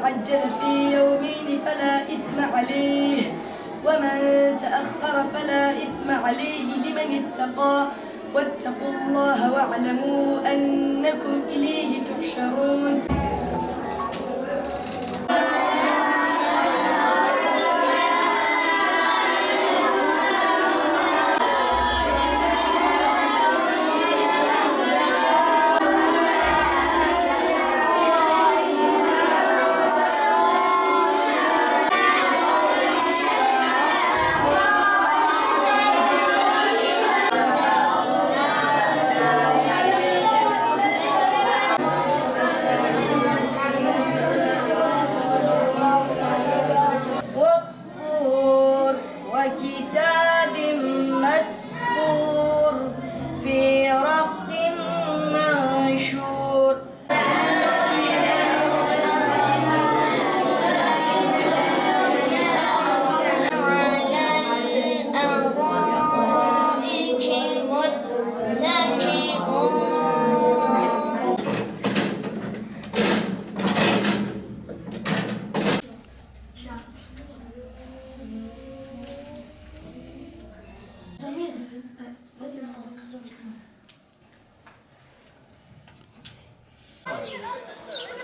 تعجل في يومين فلا إثم عليه ومن تأخر فلا إثم عليه لمن اتقى واتقوا الله واعلموا أنكم إليه تحشرون. وكتاب مسطور في رق منشور. على الأرائك متكئون.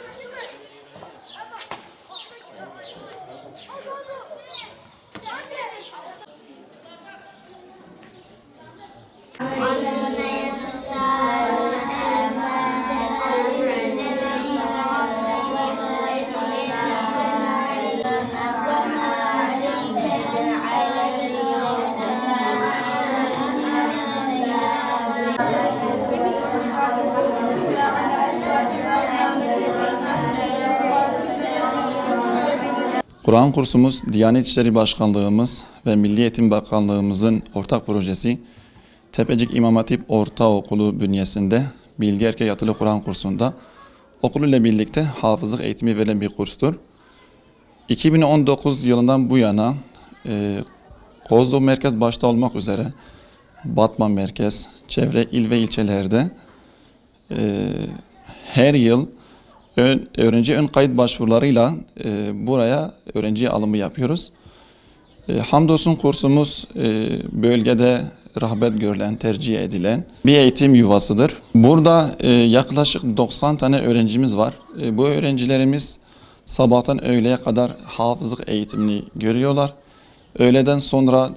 Kur'an kursumuz, Diyanet İşleri Başkanlığımız ve Milli Eğitim Bakanlığımızın ortak projesi Tepecik İmam Hatip Ortaokulu bünyesinde Bilgi Erkek Yatılı Kur'an kursunda okul ile birlikte hafızlık eğitimi verilen bir kurstur. 2019 yılından bu yana Kozluk Merkez başta olmak üzere Batman Merkez, çevre il ve ilçelerde her yıl öğrenci ön kayıt başvurularıyla buraya öğrenci alımı yapıyoruz. Hamdolsun kursumuz bölgede rağbet görülen, tercih edilen bir eğitim yuvasıdır. Burada yaklaşık 90 tane öğrencimiz var. Bu öğrencilerimiz sabahtan öğleye kadar hafızlık eğitimini görüyorlar. Öğleden sonra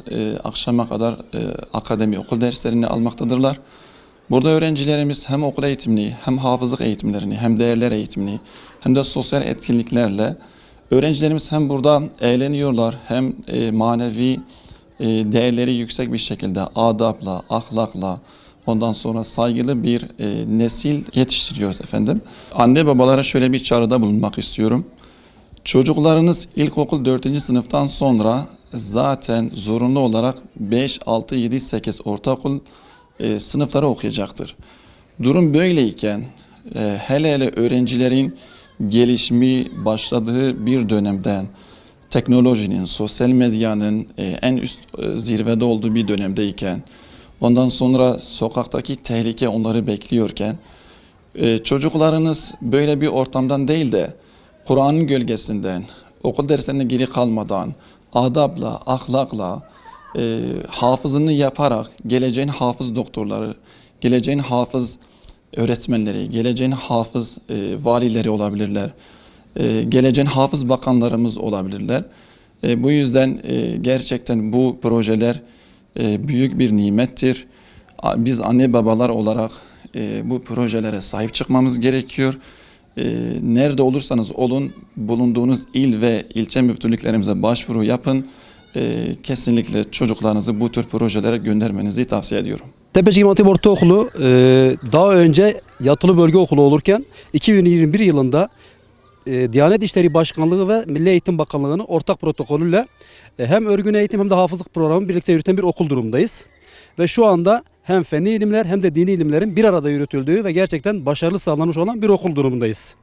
akşama kadar akademi okul derslerini almaktadırlar. Burada öğrencilerimiz hem okul eğitimini, hem hafızlık eğitimlerini, hem değerler eğitimini, hem de sosyal etkinliklerle öğrencilerimiz hem burada eğleniyorlar, hem manevi değerleri yüksek bir şekilde adapla, ahlakla, ondan sonra saygılı bir nesil yetiştiriyoruz efendim. Anne babalara şöyle bir çağrıda bulunmak istiyorum. Çocuklarınız ilkokul 4. sınıftan sonra zaten zorunlu olarak 5, 6, 7, 8 ortaokul sınıfları okuyacaktır. Durum böyleyken hele hele öğrencilerin gelişimi başladığı bir dönemden, teknolojinin, sosyal medyanın en üst zirvede olduğu bir dönemdeyken, ondan sonra sokaktaki tehlike onları bekliyorken, çocuklarınız böyle bir ortamdan değil de Kur'an'ın gölgesinden, okul derslerine geri kalmadan, adapla, ahlakla, hafızını yaparak geleceğin hafız doktorları, geleceğin hafız öğretmenleri, geleceğin hafız valileri olabilirler, geleceğin hafız bakanlarımız olabilirler. Bu yüzden gerçekten bu projeler büyük bir nimettir. Biz anne babalar olarak bu projelere sahip çıkmamız gerekiyor. Nerede olursanız olun, bulunduğunuz il ve ilçe müftülüklerimize başvuru yapın. Kesinlikle çocuklarınızı bu tür projelere göndermenizi tavsiye ediyorum. Tepecik İmam Hatip Ortaokulu daha önce yatılı bölge okulu olurken 2021 yılında Diyanet İşleri Başkanlığı ve Milli Eğitim Bakanlığı'nın ortak protokolüyle hem örgün eğitim hem de hafızlık programı birlikte yürüten bir okul durumundayız. Ve şu anda hem fenli ilimler hem de dini ilimlerin bir arada yürütüldüğü ve gerçekten başarılı sağlanmış olan bir okul durumundayız.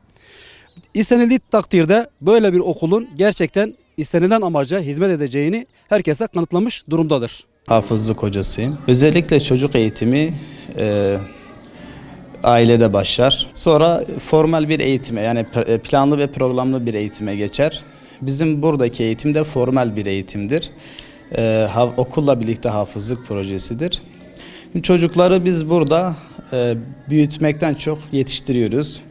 İstenildiği takdirde böyle bir okulun gerçekten istenilen amaca hizmet edeceğini herkese kanıtlamış durumdadır. Hafızlık hocasıyım. Özellikle çocuk eğitimi ailede başlar. Sonra formal bir eğitime, yani planlı ve programlı bir eğitime geçer. Bizim buradaki eğitim de formal bir eğitimdir. Okulla birlikte hafızlık projesidir. Çocukları biz burada büyütmekten çok yetiştiriyoruz.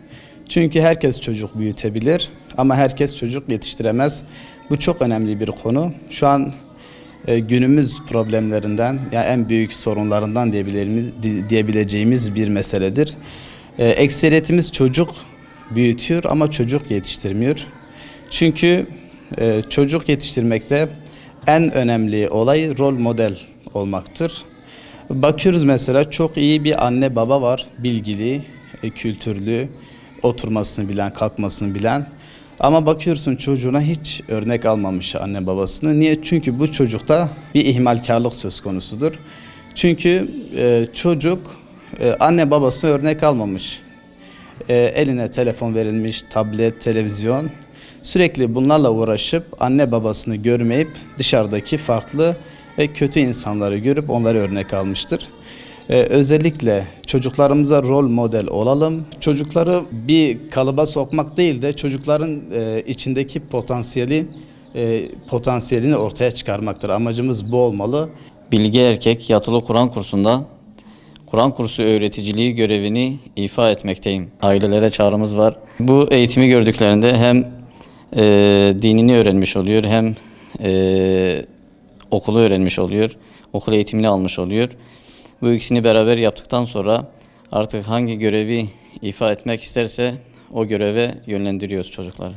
Çünkü herkes çocuk büyütebilir ama herkes çocuk yetiştiremez. Bu çok önemli bir konu. Şu an günümüz problemlerinden, yani en büyük sorunlarından diyebileceğimiz bir meseledir. Ekseriyetimiz çocuk büyütüyor ama çocuk yetiştirmiyor. Çünkü çocuk yetiştirmekte en önemli olay rol model olmaktır. Bakıyoruz mesela çok iyi bir anne baba var, bilgili, kültürlü, oturmasını bilen, kalkmasını bilen. Ama bakıyorsun çocuğuna hiç örnek almamış anne babasını. Niye? Çünkü bu çocukta bir ihmalkarlık söz konusudur. Çünkü çocuk anne babasına örnek almamış. Eline telefon verilmiş, tablet, televizyon. Sürekli bunlarla uğraşıp anne babasını görmeyip dışarıdaki farklı ve kötü insanları görüp onları örnek almıştır. Özellikle çocuklarımıza rol model olalım. Çocukları bir kalıba sokmak değil de çocukların içindeki potansiyelini ortaya çıkarmaktır. Amacımız bu olmalı. Bilge Erkek Yatılı Kur'an kursunda Kur'an kursu öğreticiliği görevini ifa etmekteyim. Ailelere çağrımız var. Bu eğitimi gördüklerinde hem dinini öğrenmiş oluyor hem okulu öğrenmiş oluyor. Okul eğitimini almış oluyor. Bu ikisini beraber yaptıktan sonra artık hangi görevi ifa etmek isterse o göreve yönlendiriyoruz çocukları.